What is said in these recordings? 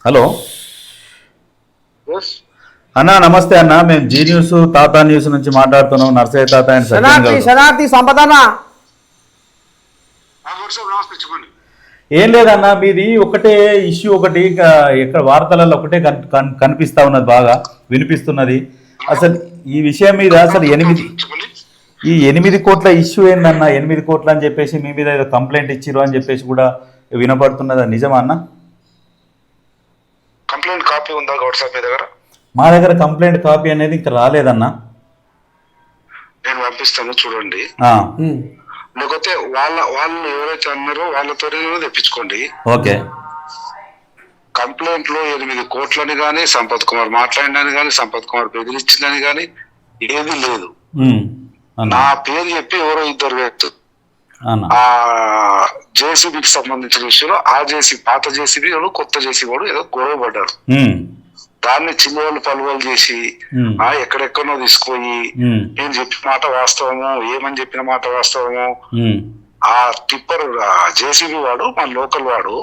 Hello yes అన్నా, నమస్తే అన్న. మేము జీ న్యూస్ తాతా న్యూస్ నుంచి మాట్లాడుతున్నాం. నర్సయ్య తాత అండ్ సత్యం శనార్థి గౌడ్. శనార్థి సంపదన నమస్తే చెప్పండి. ఏం లేదన్నా, మీది ఒకటే ఇష్యూ, ఒకటి ఎక్కడ వార్తలలో ఒకటే కనిపిస్తా ఉన్నది, బాగా వినిపిస్తున్నది. అసలు ఈ విషయం మీద అసలు చెప్పండి. ఈ 8 కోట్ల ఇష్యూ ఏందన్నా? 8 కోట్లు అని చెప్పేసి మీ మీద ఏదో కంప్లైంట్ ఇచ్చిరు అని చెప్పేసి కూడా వినపడుతున్నది. అది నిజమా అన్న? కంప్లైంట్ కాపీ ఉందా గౌడ్ సాబ్ మీ దగ్గర? మా దగ్గర కంప్లైంట్ కాపీ అనేది ఇంకా రాలేదన్నా. నేను పంపిస్తాను చూడండి. ఆ, లేకపోతే వాళ్ళు ఎవరైతే అన్నారో వాళ్ళతోనే తెప్పించుకోండి. ఓకే. కంప్లైంట్ లో 8 కోట్లని కానీ సంపత్ కుమార్ మాట్లాడినని కానీ సంపత్ కుమార్ బెదిరించిందని కానీ ఏది లేదు. అన్న నా పేరు చెప్పి ఎవరో ఇద్దరు వ్యక్తులు అన్న ఆ జేసీబీకి సంబంధించిన విషయంలో ఆ జేసీ పాత జేసీబీ వాడు కొత్త జేసీబీ వాడు ఏదో గొడవ పడ్డారు. దాన్ని చిన్నవాళ్ళు పలువలు చేసి ఎక్కడెక్కడో తీసుకుపోయి నేను చెప్పిన మాట వాస్తవము, ఏమని చెప్పిన మాట వాస్తవము. ఆ టిప్పర్ జేసీబీ వాడు మన లోకల్ వాడు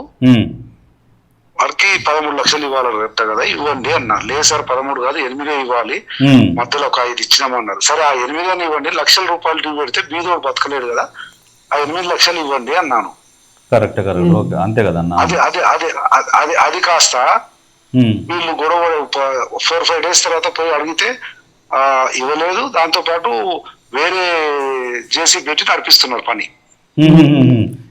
వాడికి 13 లక్షలు ఇవ్వాలి కదా, ఇవ్వండి అన్నా. లేదు సార్ 13 కాదు 8 ఇవ్వాలి, మధ్యలో ఒక 5 ఇచ్చినామన్నారు. సరే ఆ 8 ఇవ్వండి, లక్షల రూపాయలు డ్యూ పెడితే బీదోడు బతకలేడు కదా, ఆ 8 లక్షలు ఇవ్వండి అన్నాను. కరెక్ట్ కరెక్ట్, ఓకే, అంతే కదన్నా. అది అది అది అది అది కాస్త వీళ్ళు గొడవ 4-5 డేస్ తర్వాత పోయి అడిగితే ఇవ్వలేదు. దాంతో పాటు వేరే జేసీ పెట్టి నడిపిస్తున్నారు పని.